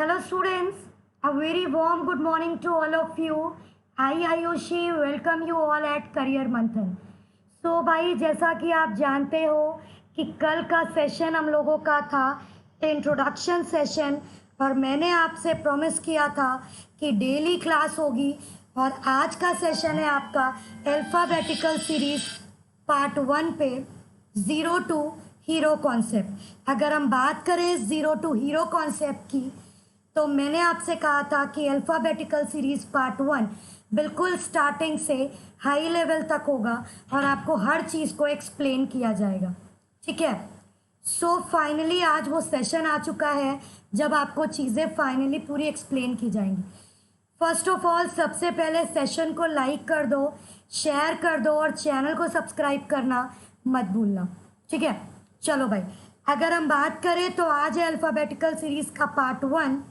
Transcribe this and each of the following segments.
Hello students, a very warm good morning to all of you. I Ayushi welcome you all at Career Manthan. So भाई जैसा कि आप जानते हो कि कल का सेशन हम लोगों का था इंट्रोडक्शन सेशन और मैंने आपसे प्रॉमिस किया था कि डेली क्लास होगी और आज का सेशन है आपका अल्फ़ाबेटिकल सीरीज पार्ट 1 पे ज़ीरो टू हीरो कॉन्सेप्ट। अगर हम बात करें ज़ीरो टू हीरो कॉन्सेप्ट की तो मैंने आपसे कहा था कि अल्फ़ाबेटिकल सीरीज़ पार्ट 1 बिल्कुल स्टार्टिंग से हाई लेवल तक होगा और आपको हर चीज़ को एक्सप्लेन किया जाएगा। ठीक है, सो फाइनली आज वो सेशन आ चुका है जब आपको चीज़ें फाइनली पूरी एक्सप्लेन की जाएंगी। फर्स्ट ऑफ ऑल सबसे पहले सेशन को लाइक कर दो, शेयर कर दो और चैनल को सब्सक्राइब करना मत भूलना। ठीक है, चलो भाई, अगर हम बात करें तो आज है अल्फ़ाबेटिकल सीरीज़ का पार्ट 1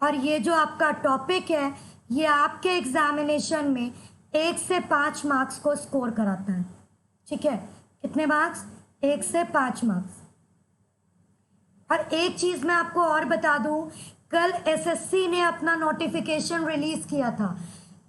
और ये जो आपका टॉपिक है ये आपके एग्जामिनेशन में 1 से 5 मार्क्स को स्कोर कराता है। ठीक है, कितने मार्क्स? 1 से 5 मार्क्स। और एक चीज़ मैं आपको और बता दूं, कल एसएससी ने अपना नोटिफिकेशन रिलीज़ किया था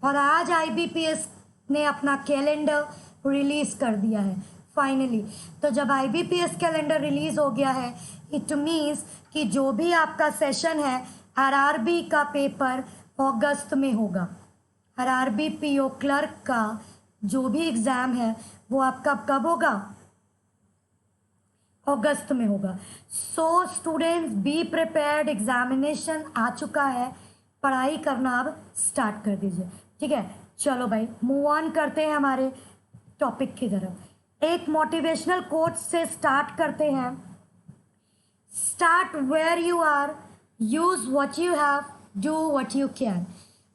और आज आईबीपीएस ने अपना कैलेंडर रिलीज़ कर दिया है फाइनली। तो जब आईबीपीएस कैलेंडर रिलीज़ हो गया है इट मीन्स कि जो भी आपका सेशन है आरआरबी का पेपर अगस्त में होगा। आरआरबी पीओ क्लर्क का जो भी एग्ज़ाम है वो आपका कब होगा? अगस्त में होगा। So students be prepared, examination आ चुका है, पढ़ाई करना अब स्टार्ट कर दीजिए। ठीक है, चलो भाई मूव ऑन करते हैं हमारे टॉपिक की तरफ। एक मोटिवेशनल कोट से स्टार्ट करते हैं। Start where you are, use what you have, do what you can.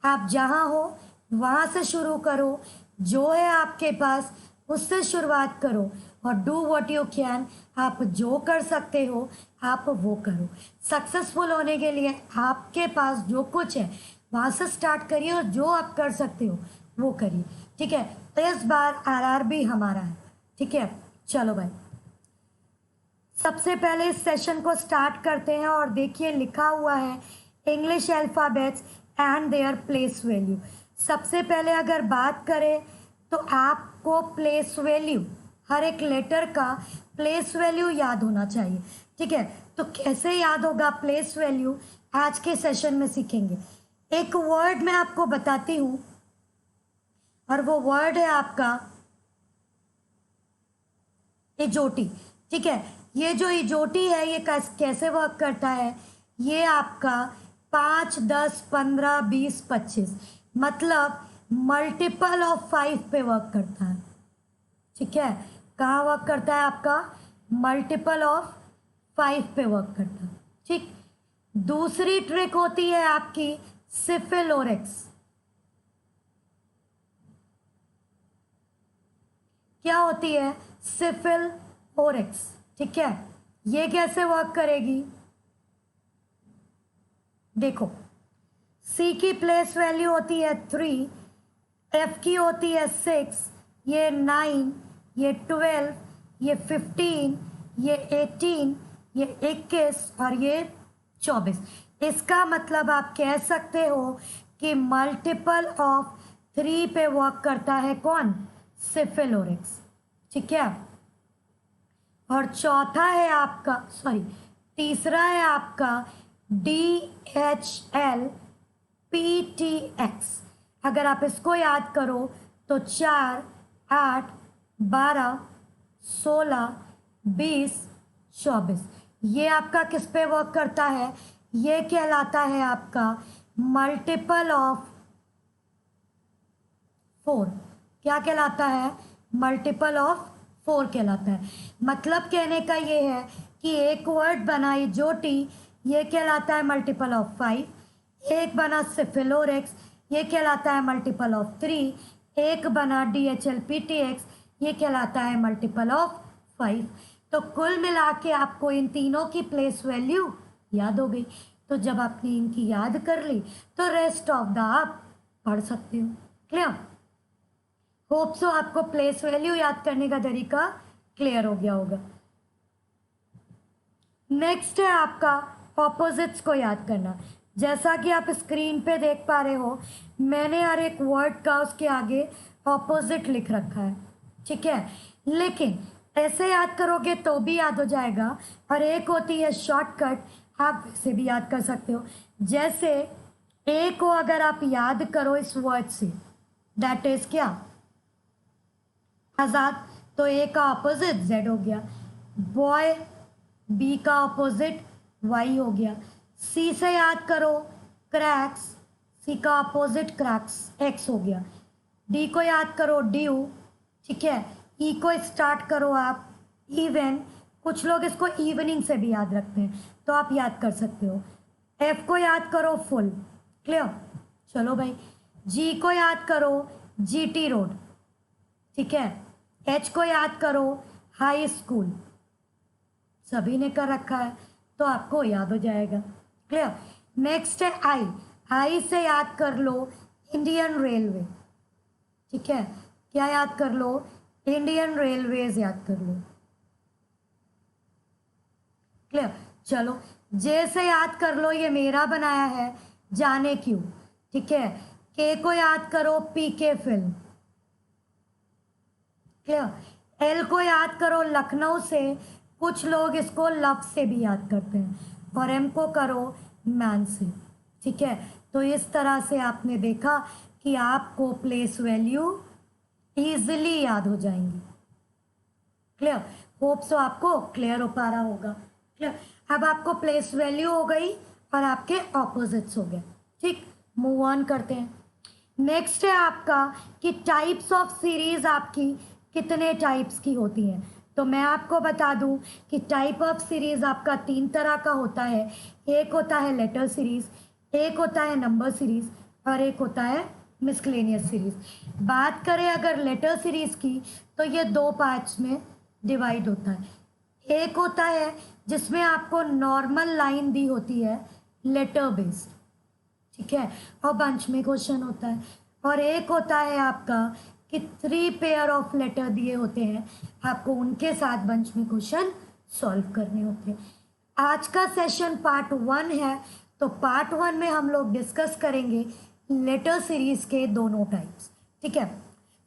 आप जहाँ हो वहाँ से शुरू करो, जो है आपके पास उससे शुरुआत करो और डू व्हाट यू कैन, आप जो कर सकते हो आप वो करो। सक्सेसफुल होने के लिए आपके पास जो कुछ है वहाँ से स्टार्ट करिए और जो आप कर सकते हो वो करिए। ठीक है, तो इस बार आरआरबी हमारा है। ठीक है, चलो भाई सबसे पहले इस सेशन को स्टार्ट करते हैं और देखिए लिखा हुआ है English alphabets and their place value. सबसे पहले अगर बात करें तो आपको प्लेस वैल्यू, हर एक लेटर का प्लेस वैल्यू याद होना चाहिए। ठीक है, तो कैसे याद होगा प्लेस वैल्यू आज के सेशन में सीखेंगे। एक वर्ड मैं आपको बताती हूँ और वो वर्ड है आपका इजोटी। ठीक है, ये जो इजोटी है ये कैसे वर्क करता है, ये आपका 5, 10, 15, 20, 25 मतलब मल्टीपल ऑफ 5 पे वर्क करता है। ठीक है, कहाँ वर्क करता है आपका? मल्टीपल ऑफ 5 पे वर्क करता है। ठीक, दूसरी ट्रिक होती है आपकी सिफिलोरेक्स। क्या होती है? सिफिलोरेक्स। ठीक है, ये कैसे वर्क करेगी? देखो, सी की प्लेस वैल्यू होती है 3, एफ की होती है 6, ये 9, ये 12, ये 15, ये 18, ये 21 और ये 24। इसका मतलब आप कह सकते हो कि मल्टीपल ऑफ 3 पे वर्क करता है कौन? सिफिलोरेक्स। ठीक है, और चौथा है आपका, सॉरी तीसरा है आपका DHLPTX। अगर आप इसको याद करो तो 4, 8, 12, 16, 20, 24 ये आपका किस पे वर्क करता है? ये कहलाता है आपका मल्टीपल ऑफ 4। क्या कहलाता है? मल्टीपल ऑफ 4 कहलाता है। मतलब कहने का ये है कि एक वर्ड बना इजोटी, ये कहलाता है मल्टीपल ऑफ 5। एक बना सिफिलोरेक्स, ये कहलाता है मल्टीपल ऑफ 3। एक बना DHLPTX, ये कहलाता है मल्टीपल ऑफ 5। तो कुल मिला के आपको इन तीनों की प्लेस वैल्यू याद हो गई। तो जब आपने इनकी याद कर ली तो रेस्ट ऑफ द आप पढ़ सकते हो। क्लियर? होप सो आपको प्लेस वैल्यू याद करने का तरीका क्लियर हो गया होगा। नेक्स्ट है आपका ऑपोजिट्स को याद करना। जैसा कि आप स्क्रीन पे देख पा रहे हो, मैंने हर एक वर्ड का उसके आगे ऑपोजिट लिख रखा है, ठीक है। लेकिन ऐसे याद करोगे तो भी याद हो जाएगा, और एक होती है शॉर्टकट, आप इसे भी याद कर सकते हो। जैसे ए को अगर आप याद करो इस वर्ड से, दैट इज क्या, आज़ाद, तो ए का ऑपोजिट जेड हो गया। बॉय, बी का ऑपोजिट वाई हो गया। सी से याद करो क्रैक्स, सी का ऑपोजिट क्रैक्स एक्स हो गया। डी को याद करो ड्यू, ठीक है। ई को स्टार्ट करो आप इवन, कुछ लोग इसको इवनिंग से भी याद रखते हैं, तो आप याद कर सकते हो। एफ को याद करो फुल, क्लियर, चलो भाई। जी को याद करो जीटी रोड, ठीक है। एच को याद करो हाई स्कूल, सभी ने कर रखा है तो आपको याद हो जाएगा, क्लियर। नेक्स्ट है आई, आई से याद कर लो इंडियन रेलवे, ठीक है। क्या याद कर लो, इंडियन रेलवेज याद कर लो, क्लियर। चलो जे से याद कर लो, ये मेरा बनाया है जाने क्यों, ठीक है। के को याद करो पीके फिल्म, क्लियर। एल को याद करो लखनऊ से, कुछ लोग इसको लव से भी याद करते हैं, और एम को करो मैन से, ठीक है। तो इस तरह से आपने देखा कि आपको प्लेस वैल्यू इजीली याद हो जाएंगी, क्लियर। होप सो आपको क्लियर हो पा रहा होगा, क्लियर। अब आपको प्लेस वैल्यू हो गई और आपके ऑपोजिट्स हो गए, ठीक। मूव ऑन करते हैं। नेक्स्ट है आपका कि टाइप्स ऑफ सीरीज आपकी कितने टाइप्स की होती हैं। तो मैं आपको बता दूं कि टाइप ऑफ सीरीज आपका 3 तरह का होता है। एक होता है लेटर सीरीज, एक होता है नंबर सीरीज, और एक होता है मिसलेनियस सीरीज। बात करें अगर लेटर सीरीज की, तो ये 2 पार्ट्स में डिवाइड होता है। एक होता है जिसमें आपको नॉर्मल लाइन दी होती है लेटर बेस्ड, ठीक है, और बंच में क्वेश्चन होता है। और एक होता है आपका कि 3 पेयर ऑफ लेटर दिए होते हैं, आपको उनके साथ बंच में क्वेश्चन सॉल्व करने होते हैं। आज का सेशन पार्ट 1 है, तो पार्ट 1 में हम लोग डिस्कस करेंगे लेटर सीरीज के दोनों टाइप्स, ठीक है।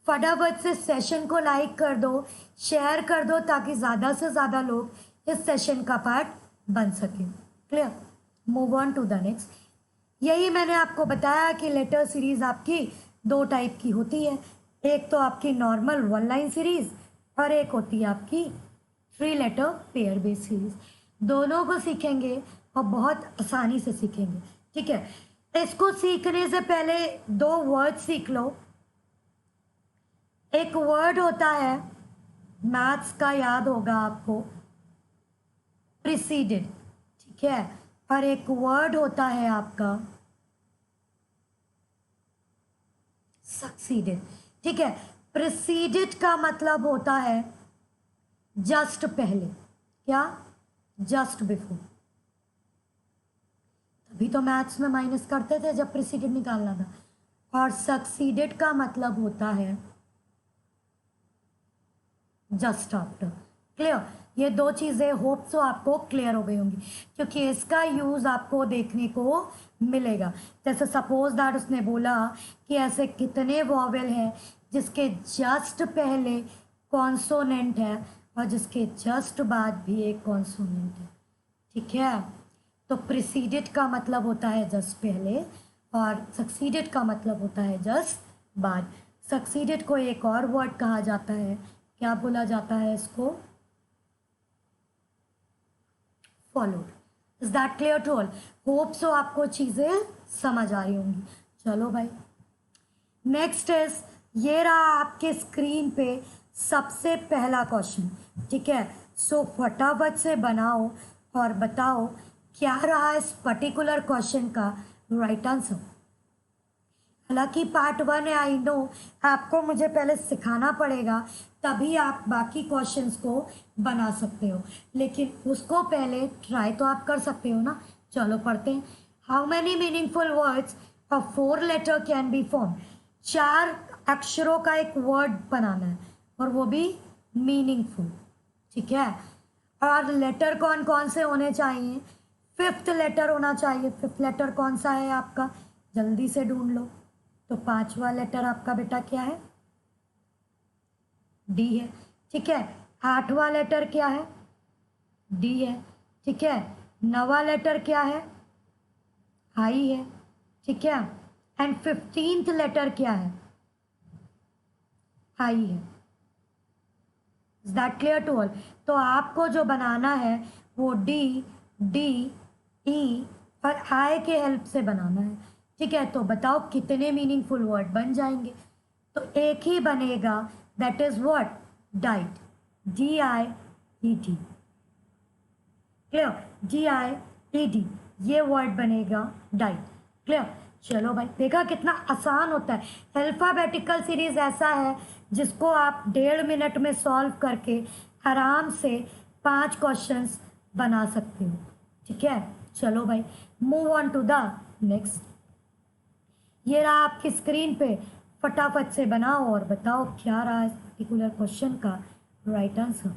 फटाफट से सेशन को लाइक कर दो, शेयर कर दो, ताकि ज़्यादा से ज़्यादा लोग इस सेशन का पार्ट बन सके, clear. Move on to the next. यही मैंने आपको बताया कि लेटर सीरीज आपकी 2 टाइप की होती है। एक तो आपकी नॉर्मल 1 लाइन सीरीज, और एक होती है आपकी 3 लेटर पेयर बेस्ड सीरीज। दोनों को सीखेंगे और बहुत आसानी से सीखेंगे, ठीक है। इसको सीखने से पहले 2 वर्ड सीख लो। एक वर्ड होता है मैथ्स का, याद होगा आपको, प्रिसीडेड, ठीक है। और एक वर्ड होता है आपका सक्सीडेड, ठीक है। प्रिसीडेड का मतलब होता है जस्ट पहले, क्या, जस्ट बिफोर। तभी तो मैथ्स में माइनस करते थे जब प्रिसीडेड निकालना था। और सक्सीडेड का मतलब होता है जस्ट आफ्टर, क्लियर। ये 2 चीज़ें होप सो आपको क्लियर हो गई होंगी, क्योंकि इसका यूज़ आपको देखने को मिलेगा। जैसे सपोज दैट उसने बोला कि ऐसे कितने वॉवेल हैं जिसके जस्ट पहले कॉन्सोनेंट है और जिसके जस्ट बाद भी एक कॉन्सोनेंट है, ठीक है। तो प्रिसीडेड का मतलब होता है जस्ट पहले, और सक्सीडेड का मतलब होता है जस्ट बाद। सक्सीडेड को एक और वर्ड कहा जाता है, क्या बोला जाता है इसको, followed. Is that clear to all? Hope so आपको चीज़ें समझ आ रही होंगी। चलो भाई, नेक्स्ट इज, ये रहा आपके स्क्रीन पे सबसे पहला क्वेश्चन, ठीक है। सो फटाफट से बनाओ और बताओ क्या रहा इस पर्टिकुलर क्वेश्चन का राइट आंसर। हालांकि पार्ट 1 है, आई नो, आपको मुझे पहले सिखाना पड़ेगा, तभी आप बाकी क्वेश्चंस को बना सकते हो, लेकिन उसको पहले ट्राई तो आप कर सकते हो ना। चलो पढ़ते हैं। How many meaningful words of 4 letter can be form. 4 अक्षरों का एक वर्ड बनाना है, और वो भी मीनिंगफुल, ठीक है। और लेटर कौन कौन से होने चाहिए, फिफ्थ लेटर होना चाहिए। फिफ्थ लेटर कौन सा है आपका, जल्दी से ढूंढ लो। तो पांचवा लेटर आपका बेटा क्या है, डी है। ठीक है, आठवां लेटर क्या है, डी है। ठीक है, नवा लेटर क्या है, आई है। ठीक है, एंड 15th लेटर क्या है, आई है। Is that clear to all? तो आपको जो बनाना है वो डी, डी, ई और आई के हेल्प से बनाना है। ठीक है, तो बताओ कितने मीनिंगफुल वर्ड बन जाएंगे। तो एक ही बनेगा, that is what, diet, D I E D. Clear, G I E D, ये वर्ड बनेगा डाइट। क्लियर, चलो भाई, देखा कितना आसान होता है। अल्फ़ाबेटिकल सीरीज ऐसा है जिसको आप 1.5 मिनट में सॉल्व करके आराम से 5 क्वेश्चंस बना सकते हो। ठीक है, चलो भाई, move on to the next. ये रहा आपकी स्क्रीन पे, फटाफट से बनाओ और बताओ क्या रहा इस पर्टिकुलर क्वेश्चन का राइट आंसर।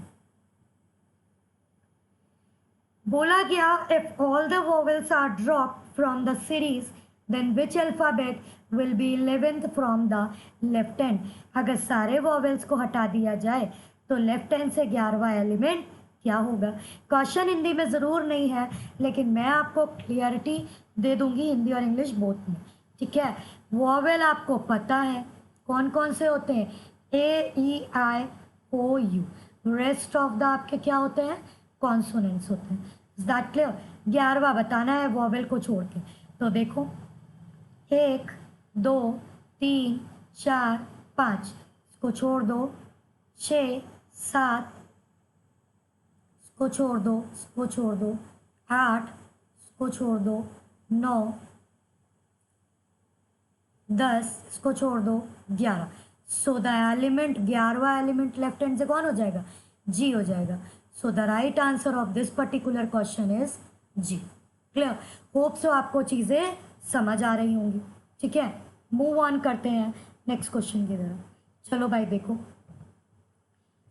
बोला गया, if all the vowels are dropped from the series then which alphabet will be 11th from the left hand. अगर सारे वोवेल्स को हटा दिया जाए तो लेफ्ट हैंड से 11वां एलिमेंट क्या होगा। क्वेश्चन हिंदी में ज़रूर नहीं है, लेकिन मैं आपको क्लियरिटी दे दूंगी हिंदी और इंग्लिश बोथ में। ठीक है, वोवेल आपको पता है कौन कौन से होते हैं, ए ई आई ओ यू। रेस्ट ऑफ द आपके क्या होते हैं, कॉन्सोनेंट्स होते हैं। Is that clear? 11वां बताना है वोवेल को छोड़ के। तो देखो, 1 2 3 4 5, इसको छोड़ दो, 6 7, इसको छोड़ दो, इसको छोड़ दो, 8, इसको छोड़ दो, 9 10, इसको छोड़ दो, 11। सो द एलिमेंट, 11वां एलिमेंट लेफ्ट हैंड से कौन हो जाएगा, जी हो जाएगा। So the right answer of this particular question is G. Clear, hope so आपको चीज़ें समझ आ रही होंगी। ठीक है, मूव ऑन करते हैं नेक्स्ट क्वेश्चन की तरफ। चलो भाई देखो,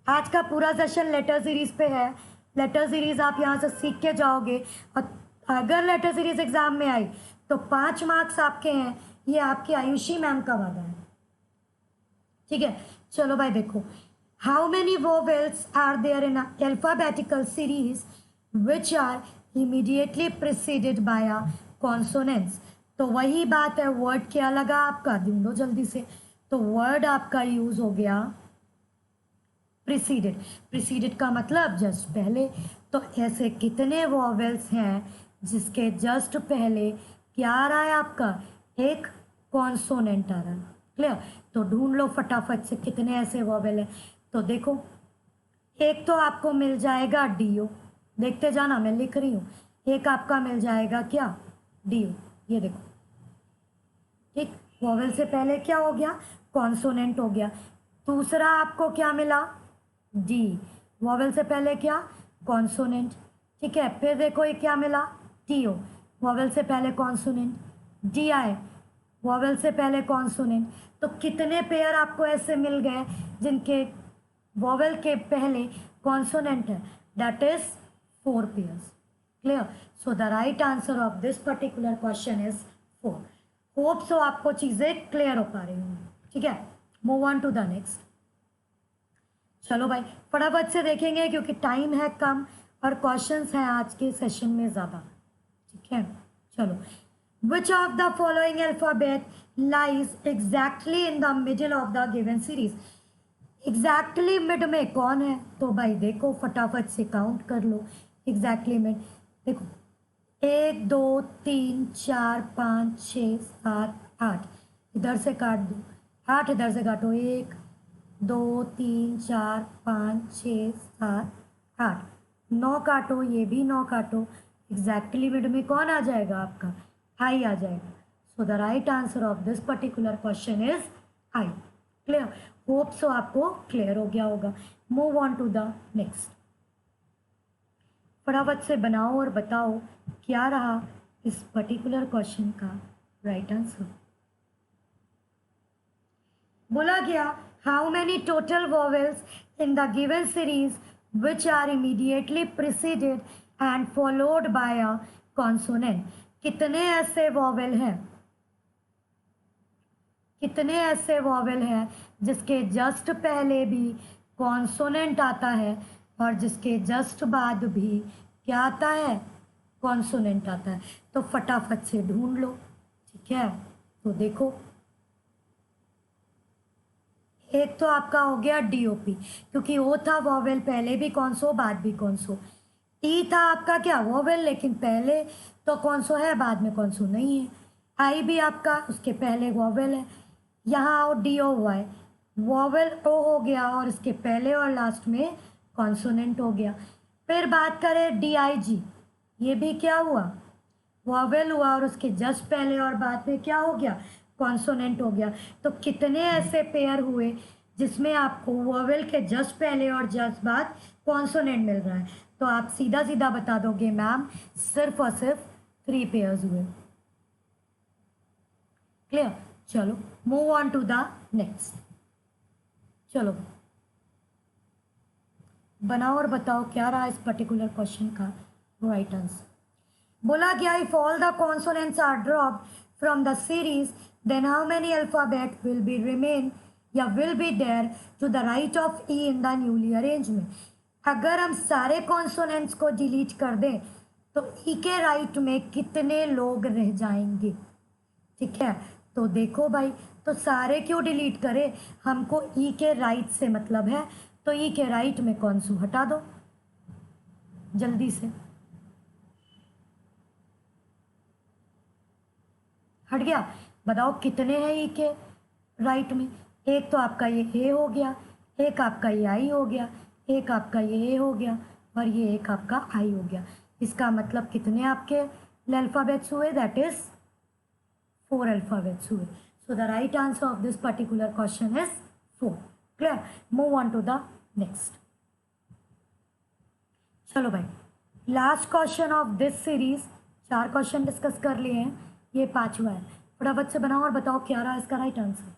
आज का पूरा सेशन लेटर सीरीज पे है। लेटर सीरीज आप यहाँ से सीख के जाओगे और अगर लेटर सीरीज एग्जाम में आई तो 5 मार्क्स आपके हैं। ये आपकी आयुषी मैम का वादा है। ठीक है, चलो भाई देखो, how many vowels are there in alphabetical series which are immediately preceded by a consonants. तो वही बात है, वर्ड क्या लगा आपका, ढूंढो जल्दी से। तो वर्ड आपका यूज हो गया प्रिसीडेड। प्रिसीडेड का मतलब जस्ट पहले। तो ऐसे कितने वोवेल्स हैं जिसके जस्ट पहले क्या आ रहा है आपका, एक कॉन्सोनेंट आ रहा है। क्लियर, तो ढूंढ लो फटाफट से कितने ऐसे वोवेल हैं। तो देखो, एक तो आपको मिल जाएगा डी ओ, देखते जाना मैं लिख रही हूँ। एक आपका मिल जाएगा क्या, डी ओ, ये देखो। ठीक, वोवेल से पहले क्या हो गया, कॉन्सोनेंट हो गया। दूसरा आपको क्या मिला, डी, वोवेल से पहले क्या, कॉन्सोनेंट। ठीक है, फिर देखो ये क्या मिला, टी ओ, वोवेल से पहले कॉन्सोनेंट। डी आई, वोवेल से पहले कॉन्सोनेंट। तो कितने पेयर आपको ऐसे मिल गए जिनके वोवेल के पहले कॉन्सोनेंट है, that is 4 pairs. Clear, so the right answer of this particular question is 4। Hope so आपको चीज़ें क्लियर हो पा रही होंगी। ठीक है, move on to the next. चलो भाई फटाफट से देखेंगे क्योंकि टाइम है कम और क्वेश्चंस हैं आज के सेशन में ज़्यादा। ठीक है, चलो, विच of the following alphabet lies exactly in the middle of the given series. Exactly mid में कौन है, तो भाई देखो फटाफट से काउंट कर लो। एग्जैक्टली मिड देखो, 1 2 3 4 5 6 7 8, इधर से काट दो, 8 इधर से काटो, 1 2 3 4 5 6 7 8, 9 काटो, ये भी 9 काटो। एग्जैक्टली मिड में कौन आ जाएगा आपका, आई आ जाएगा। So the right answer of this particular question is I. Clear, hope so आपको क्लियर हो गया होगा। Move on to the next. फटाफट से बनाओ और बताओ क्या रहा इस पर्टिकुलर क्वेश्चन का राइट आंसर। बोला गया, how many total vowels in the given series which are immediately preceded and followed by a consonant. कितने ऐसे वॉवेल हैं, कितने ऐसे वॉवेल हैं जिसके जस्ट पहले भी कॉन्सोनेंट आता है और जिसके जस्ट बाद भी क्या आता है, कॉन्सोनेंट आता है। तो फटाफट से ढूंढ लो, ठीक है। तो देखो, एक तो आपका हो गया डीओपी, क्योंकि ओ था वॉवेल, पहले भी कॉन्सो बाद भी कॉन्सो। टी था आपका क्या, वॉवेल, लेकिन पहले तो कॉन्सो है बाद में कॉन्सो नहीं है। आई भी आपका उसके पहले वॉवेल है। यहाँ आओ, डी ओ वाई, वॉवेल ओ हो गया और इसके पहले और लास्ट में कॉन्सोनेंट हो गया। फिर बात करें डी आई जी, ये भी क्या हुआ, वॉवेल हुआ और उसके जस्ट पहले और बाद में क्या हो गया, कॉन्सोनेंट हो गया। तो कितने ऐसे पेयर हुए जिसमें आपको वॉवेल के जस्ट पहले और जस्ट बाद कॉन्सोनेंट मिल रहा है। तो आप सीधा सीधा बता दोगे मैम सिर्फ और सिर्फ 3 पेयर्स हुए। क्लियर, चलो move on to the next. चलो बनाओ और बताओ क्या रहा इस पर्टिकुलर क्वेश्चन का राइट आंसर। बोला गया if all the consonants are drop from the series then how many alphabet will be remain या will be there to the right of E in the newly arrangement. अगर हम सारे consonants को delete कर दें तो ई के राइट में कितने लोग रह जाएंगे, ठीक है। तो देखो भाई, तो सारे क्यों डिलीट करें, हमको ई के राइट से मतलब है, तो ई के राइट में कॉन्सो हटा दो जल्दी से। हट गया, बताओ कितने हैं ई के राइट में। एक तो आपका ये ए हो गया, एक आपका ये आई हो गया, एक आपका ये ए हो गया और ये एक आपका आई हो गया। इसका मतलब कितने आपके अल्फाबेट्स हुए, दैट इज 4 अल्फाबेट्स हुए। So the right answer of this particular question is 4। Clear, move on to the next. चलो भाई, last question of this series, 4 question discuss कर लिए हैं, ये 5वां है। फटाफट से बनाओ और बताओ क्या रहा इसका राइट आंसर।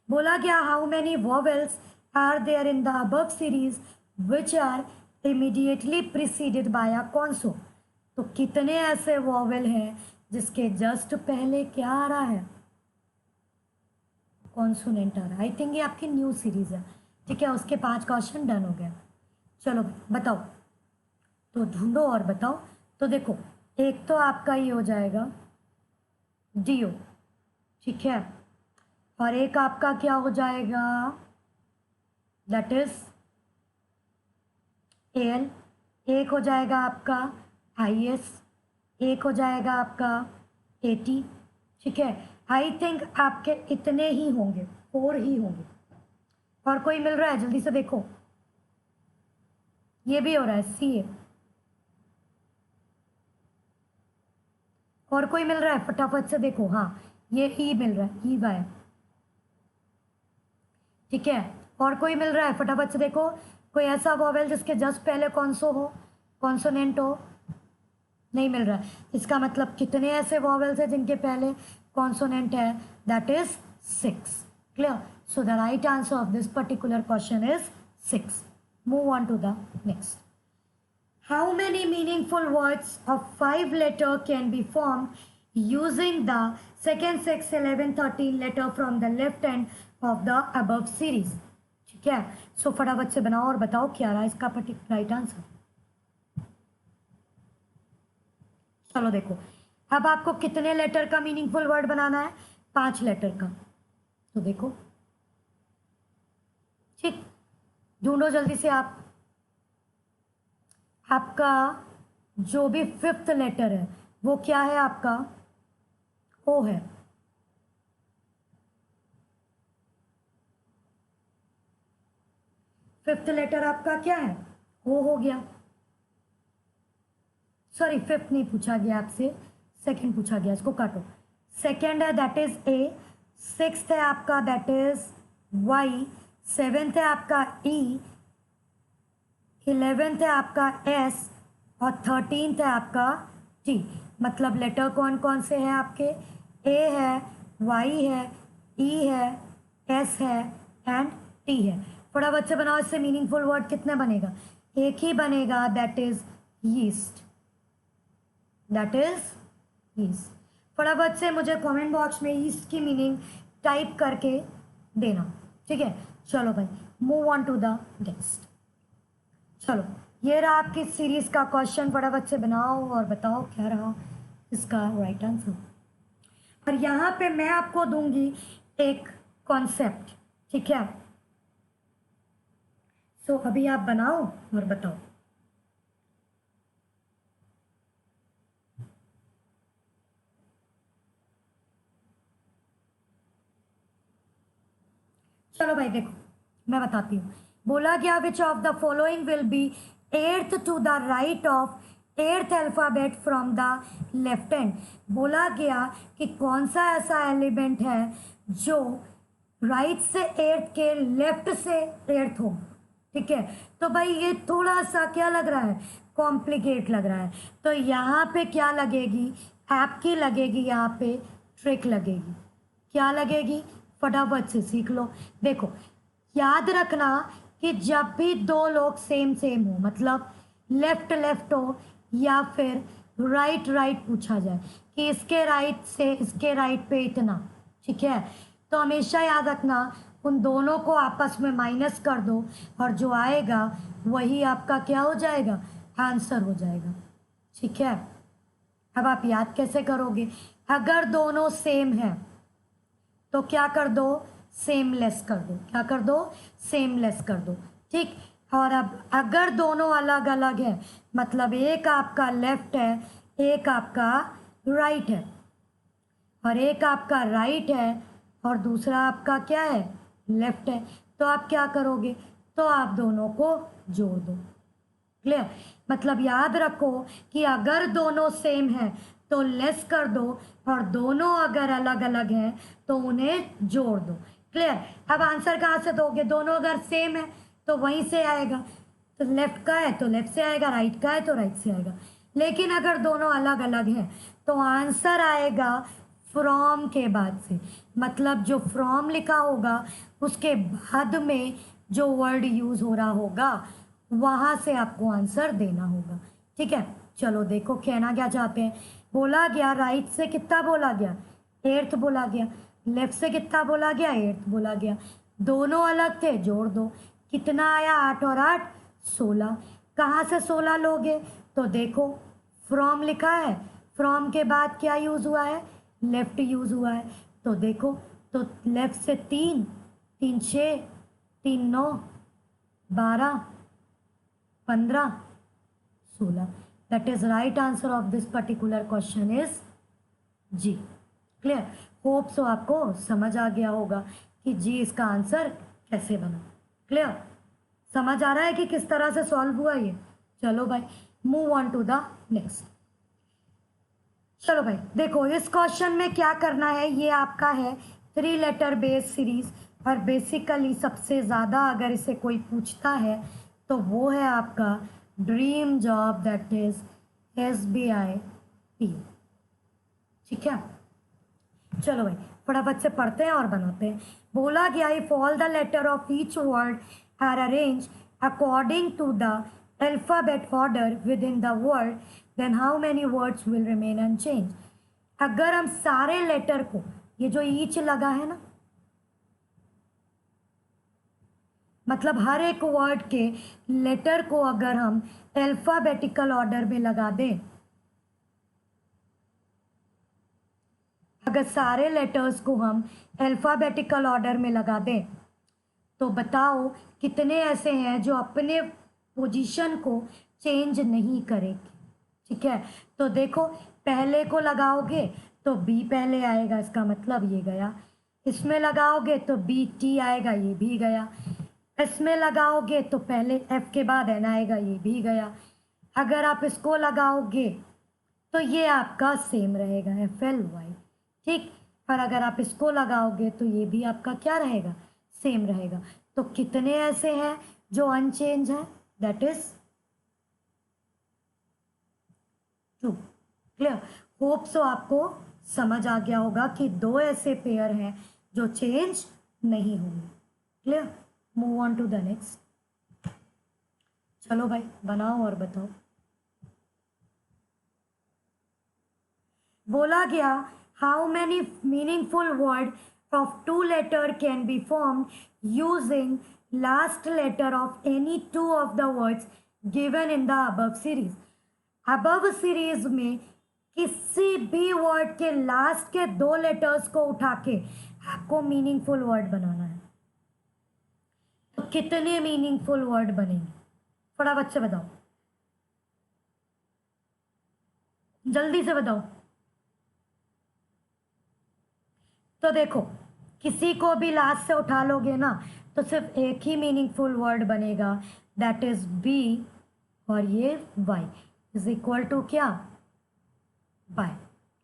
बोला गया how many vowels are there in the above series which are immediately preceded by a consonant. तो कितने ऐसे वॉवेल हैं जिसके जस्ट पहले क्या आ रहा है, कॉन्सोनेंट आ रहा है। आई थिंक ये आपकी न्यू सीरीज है, ठीक है। उसके 5 क्वेश्चन डन हो गए। चलो बताओ, तो ढूंढो और बताओ। तो देखो, एक तो आपका ये हो जाएगा डी ओ, ठीक है, और एक आपका क्या हो जाएगा, दैट इज एल। एक हो जाएगा आपका आई एस, एक हो जाएगा आपका ए टी, ठीक है। आई थिंक आपके इतने ही होंगे, 4 ही होंगे। और कोई मिल रहा है, जल्दी से देखो। ये भी हो रहा है सी ए, और कोई मिल रहा है, फटाफट से देखो। हाँ, ये ई मिल रहा है, ई वाई, ठीक है। और कोई मिल रहा है, फटाफट से देखो। कोई ऐसा वॉवेल जिसके जस्ट पहले कॉन्सो हो, कॉन्सोनेंट हो, नहीं मिल रहा है। इसका मतलब कितने ऐसे वॉवेल्स हैं जिनके पहले कॉन्सोनेंट है, that is 6। Clear, so the right answer of this particular question is 6। Move on to the next. How many meaningful words of 5 letter can be formed using the second, 6, 11, 13 letter from the left end of the above series? ठीक है, सो फटाफट से बनाओ और बताओ क्या रहा इसका राइट आंसर। चलो देखो, अब आपको कितने लेटर का मीनिंगफुल वर्ड बनाना है, 5 लेटर का। तो देखो, ठीक, ढूंढो जल्दी से आप। आपका जो भी 5th लेटर है वो क्या है, आपका ओ है। फिफ्थ लेटर आपका क्या है, ओ हो गया। सॉरी, 5th नहीं पूछा गया आपसे, 2nd पूछा गया, इसको काटो। 2nd है दैट इज ए, 6th है आपका दैट इज वाई, 7th है आपका ई, 11th है आपका एस और 13th है आपका टी। मतलब लेटर कौन कौन से हैं आपके, ए है, वाई है, ई है, एस है एंड टी है। फटाफट से बनाओ, इससे मीनिंगफुल वर्ड कितने बनेगा, एक ही बनेगा, that is yeast. That is east. फटाफट से मुझे कमेंट बॉक्स में ईस्ट की मीनिंग टाइप करके देना, ठीक है। चलो भाई, move on to the next. चलो, ये रहा आपकी सीरीज का क्वेश्चन, फटाफट से बनाओ और बताओ क्या रहा इसका राइट आंसर। और यहाँ पे मैं आपको दूंगी एक कॉन्सेप्ट, ठीक है। सो अभी आप बनाओ और बताओ। चलो भाई देखो, मैं बताती हूँ। बोला गया which of the following will be eighth to the right of eighth alphabet from the left hand. बोला गया कि कौन सा ऐसा एलिमेंट है जो राइट से एर्थ के लेफ्ट से एर्थ हो, ठीक है। तो भाई ये थोड़ा सा क्या लग रहा है, कॉम्प्लिकेट लग रहा है। तो यहाँ पे क्या लगेगी, आपकी लगेगी यहाँ पे ट्रिक लगेगी। क्या लगेगी, फटाफट से सीख लो। देखो, याद रखना कि जब भी दो लोग सेम सेम हो, मतलब लेफ्ट लेफ्ट हो या फिर राइट राइट पूछा जाए कि इसके राइट से इसके राइट पे इतना, ठीक है, तो हमेशा याद रखना उन दोनों को आपस में माइनस कर दो और जो आएगा वही आपका क्या हो जाएगा, आंसर हो जाएगा, ठीक है। अब आप याद कैसे करोगे, अगर दोनों सेम है तो क्या कर दो, सेम लेस कर दो। क्या कर दो, सेम लेस कर दो, ठीक। और अब अगर दोनों अलग अलग है, मतलब एक आपका लेफ्ट है, एक आपका राइट है, और एक आपका राइट है और दूसरा आपका क्या है, लेफ्ट है, तो आप क्या करोगे, तो आप दोनों को जोड़ दो। क्लियर, मतलब याद रखो कि अगर दोनों सेम है तो लेस कर दो, और दोनों अगर अलग अलग हैं तो उन्हें जोड़ दो। क्लियर, अब आंसर कहाँ से दोगे, दोनों अगर सेम है तो वहीं से आएगा, तो लेफ्ट का है तो लेफ्ट से आएगा, राइट का है तो राइट से आएगा। लेकिन अगर दोनों अलग अलग हैं तो आंसर आएगा फ्रॉम के बाद से, मतलब जो फ्रॉम लिखा होगा उसके बाद में जो वर्ड यूज हो रहा होगा वहां से आपको आंसर देना होगा, ठीक है। चलो देखो, कहना क्या चाहते हैं। बोला गया राइट से कितना बोला गया, एर्थ बोला गया, लेफ्ट से कितना बोला गया, एर्थ बोला गया, दोनों अलग थे, जोड़ दो। कितना आया, 8 और 8 16। कहाँ से 16 लोगे, तो देखो फ्रॉम लिखा है, फ्रॉम के बाद क्या यूज हुआ है, लेफ्ट यूज हुआ है, तो देखो, तो लेफ्ट से 3 3 6 3 9 12 15 16। That is right answer of this particular question is G. Clear, hope so आपको समझ आ गया होगा कि जी इसका आंसर कैसे बना। क्लियर, समझ आ रहा है कि किस तरह से सॉल्व हुआ ये। चलो भाई, move on to the next. चलो भाई देखो, इस क्वेश्चन में क्या करना है, ये आपका है 3 लेटर बेस सीरीज, और बेसिकली सबसे ज़्यादा अगर इसे कोई पूछता है तो वो है आपका dream job, that is SBI PO, ठीक है। चलो भाई फटाफट से पढ़ते हैं और बनाते हैं। बोला गया if all the letter of each word are arrange according to the alphabet order within the word then how many words will remain unchange. अगर हम सारे लेटर को, ये जो ईच लगा है ना, मतलब हर एक वर्ड के लेटर को अगर हम अल्फाबेटिकल ऑर्डर में लगा दें, अगर सारे लेटर्स को हम अल्फ़ाबेटिकल ऑर्डर में लगा दें तो बताओ कितने ऐसे हैं जो अपने पोजीशन को चेंज नहीं करेंगे, ठीक है। तो देखो, पहले को लगाओगे तो बी पहले आएगा, इसका मतलब ये गया। इसमें लगाओगे तो BT आएगा, ये भी गया। इसमें लगाओगे तो पहले F के बाद N आएगा, ये भी गया। अगर आप इसको लगाओगे तो ये आपका सेम रहेगा, FLY, ठीक। और अगर आप इसको लगाओगे तो ये भी आपका क्या रहेगा, सेम रहेगा। तो कितने ऐसे हैं जो अनचेंज है, that is 2। Clear, hope so आपको समझ आ गया होगा कि 2 ऐसे पेयर हैं जो चेंज नहीं होंगे। Clear, move on to the next. चलो भाई बनाओ और बताओ। बोला गया how many meaningful word of two letter can be form using last letter of any two of the words given in the above series. Above series में किसी भी वर्ड के लास्ट के दो लेटर्स को उठा के आपको मीनिंगफुल वर्ड बनाना है। तो कितने मीनिंगफुल वर्ड बनेंगे फटाफट से बताओ, जल्दी से बताओ। तो देखो किसी को भी लास्ट से उठा लोगे ना तो सिर्फ एक ही मीनिंगफुल वर्ड बनेगा, दैट इज बी, और ये वाई इज इक्वल टू क्या, बाय।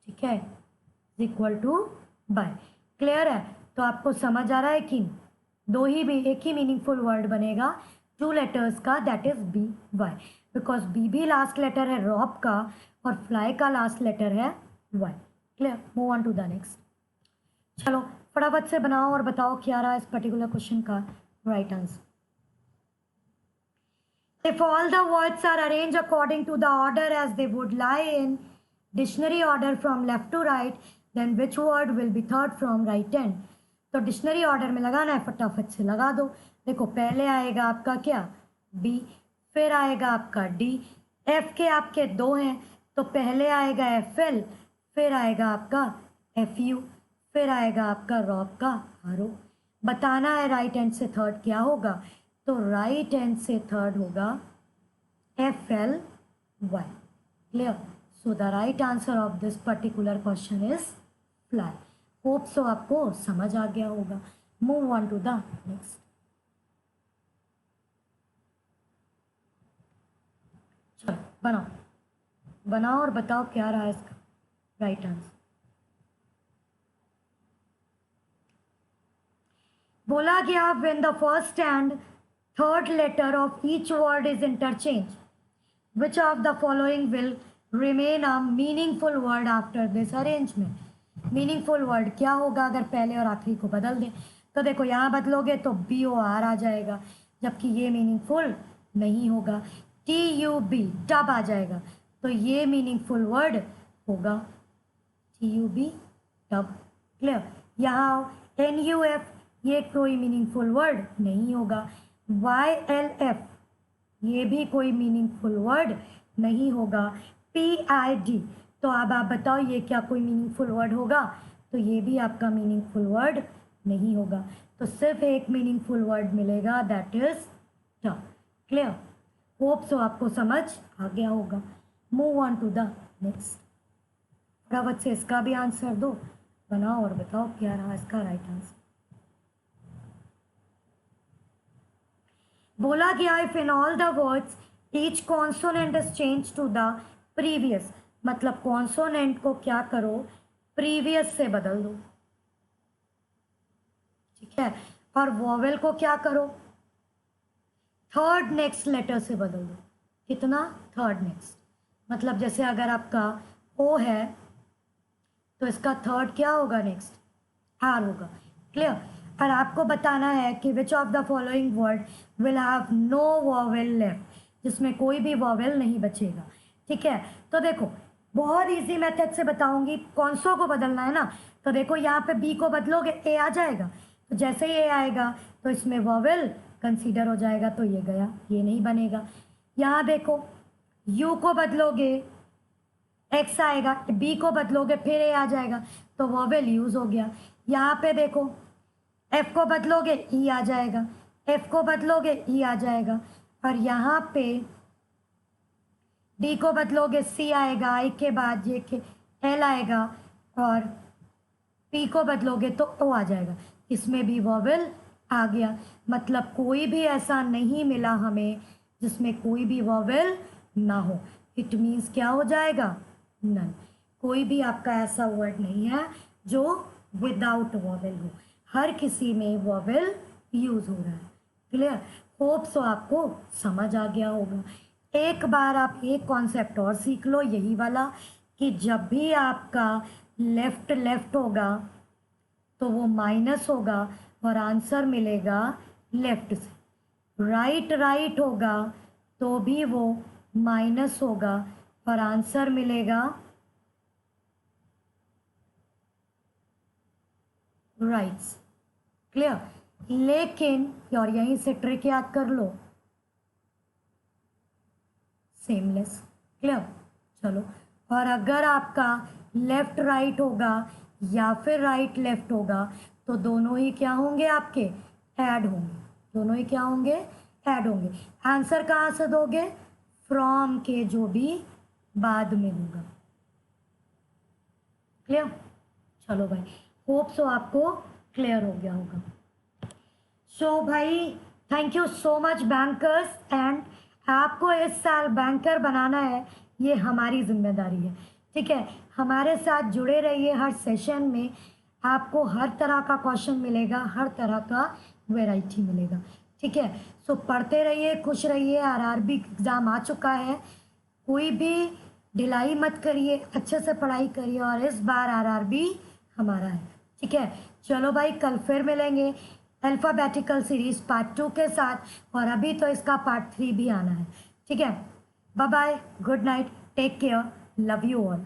ठीक है, is equal to by. Clear है? तो आपको समझ आ रहा है कि एक ही मीनिंगफुल वर्ड बनेगा टू लेटर्स का, that is B Y, because B भी लास्ट लेटर है रॉब का और फ्लाई का लास्ट लेटर है Y. Clear? Move on to the next. चलो फटाफट से बनाओ और बताओ क्या रहा इस पर्टिकुलर क्वेश्चन का right answer. If all the words are arranged according to the order as they would lie in dictionary order from left to right, then which word will be third from right end? तो dictionary order में लगाना है, फटाफट से लगा दो। देखो पहले आएगा आपका क्या, बी, फिर आएगा आपका डी, एफ के आपके दो हैं तो पहले आएगा एफ एल, फिर आएगा आपका एफ यू, फिर आएगा आपका रॉब का आर ओ। बताना है राइट हैंड से थर्ड क्या होगा, तो राइट हैंड से थर्ड होगा F L Y. Clear? So the right answer of this particular question is fly. Hope so आपको समझ आ गया होगा। Move on to the next. चलो बनाओ बनाओ और बताओ क्या रहा इसका राइट आंसर। बोला गया when the first and third letter of each word is interchanged, which of the following will remain a meaningful word after this arrangement? Meaningful word क्या होगा अगर पहले और आखिरी को बदल दें? तो देखो यहाँ बदलोगे तो बी ओ आर आ जाएगा, जबकि ये मीनिंगफुल नहीं होगा। टी यू बी टब आ जाएगा, तो ये मीनिंगफुल वर्ड होगा T U B tub. Clear? यहाँ एन यू एफ ये कोई मीनिंगफुल वर्ड नहीं होगा। वाई एल एफ ये भी कोई मीनिंगफुल वर्ड नहीं होगा। पी आई डी तो अब आप बताओ ये क्या कोई मीनिंगफुल वर्ड होगा? तो ये भी आपका मीनिंगफुल वर्ड नहीं होगा। तो सिर्फ एक मीनिंगफुल वर्ड मिलेगा, that is T. Clear? Hope so आपको समझ आ गया होगा। Move on to the next. फटाफट से इसका भी आंसर दो, बनाओ और बताओ क्या रहा इसका राइट आंसर। बोला गया if in all the words each consonant is change to the previous, मतलब कॉन्सोनेंट को क्या करो, प्रीवियस से बदल दो। ठीक है? और वॉवेल को क्या करो, थर्ड नेक्स्ट लेटर से बदल दो। कितना? Third next. मतलब जैसे अगर आपका ओ है तो इसका थर्ड क्या होगा नेक्स्ट, आर होगा। क्लियर? और आपको बताना है कि which of the following word will have no vowel left, जिसमें कोई भी वॉवेल नहीं बचेगा। ठीक है? तो देखो बहुत इजी मेथड से बताऊंगी। कौन सो को बदलना है ना, तो देखो यहाँ पे बी को बदलोगे ए आ जाएगा, तो जैसे ही ए आएगा तो इसमें वॉवेल कंसीडर हो जाएगा, तो ये गया, ये नहीं बनेगा। यहाँ देखो यू को बदलोगे एक्स आएगा, बी को बदलोगे फिर ए आ जाएगा, तो वॉवेल यूज हो गया। यहाँ पे देखो एफ को बदलोगे ई आ जाएगा, एफ को बदलोगे ई आ जाएगा, और यहाँ पे डी को बदलोगे सी आएगा, आई के बाद जे के एल आएगा, और पी को बदलोगे तो ओ आ जाएगा। इसमें भी वॉवेल आ गया। मतलब कोई भी ऐसा नहीं मिला हमें जिसमें कोई भी वॉवेल ना हो। इट मीन्स क्या हो जाएगा, नन। कोई भी आपका ऐसा वर्ड नहीं है जो विदाउट वॉवेल हो, हर किसी में वॉवेल यूज हो रहा है। क्लियर? होप सो आपको समझ आ गया होगा। एक बार आप एक कॉन्सेप्ट और सीख लो, यही वाला कि जब भी आपका लेफ्ट लेफ्ट होगा तो वो माइनस होगा और आंसर मिलेगा लेफ्ट से। राइट राइट होगा तो भी वो माइनस होगा और आंसर मिलेगा राइट्स। क्लियर? लेकिन और यहीं से ट्रिक याद कर लो, सेमलेस। क्लियर? चलो, और अगर आपका लेफ्ट राइट होगा या फिर राइट लेफ्ट होगा तो दोनों ही क्या होंगे आपके, ऐड होंगे। दोनों ही क्या होंगे, ऐड होंगे। आंसर कहाँ से दोगे, फ्रॉम के जो भी बाद में होगा। क्लियर? चलो भाई, होप सो आपको क्लियर हो गया होगा। सो भाई thank you so much bankers, and आपको इस साल बैंकर बनाना है, ये हमारी जिम्मेदारी है। ठीक है, हमारे साथ जुड़े रहिए। हर सेशन में आपको हर तरह का क्वेश्चन मिलेगा, हर तरह का वैरायटी मिलेगा। ठीक है, सो पढ़ते रहिए, खुश रहिए। आरआरबी एग्ज़ाम आ चुका है, कोई भी ढिलाई मत करिए, अच्छे से पढ़ाई करिए, और इस बार आरआरबी हमारा है। ठीक है, चलो भाई, कल फिर मिलेंगे अल्फ़ाबेटिकल सीरीज पार्ट 2 के साथ, और अभी तो इसका पार्ट 3 भी आना है। ठीक है, bye bye, good night, take care, love you all.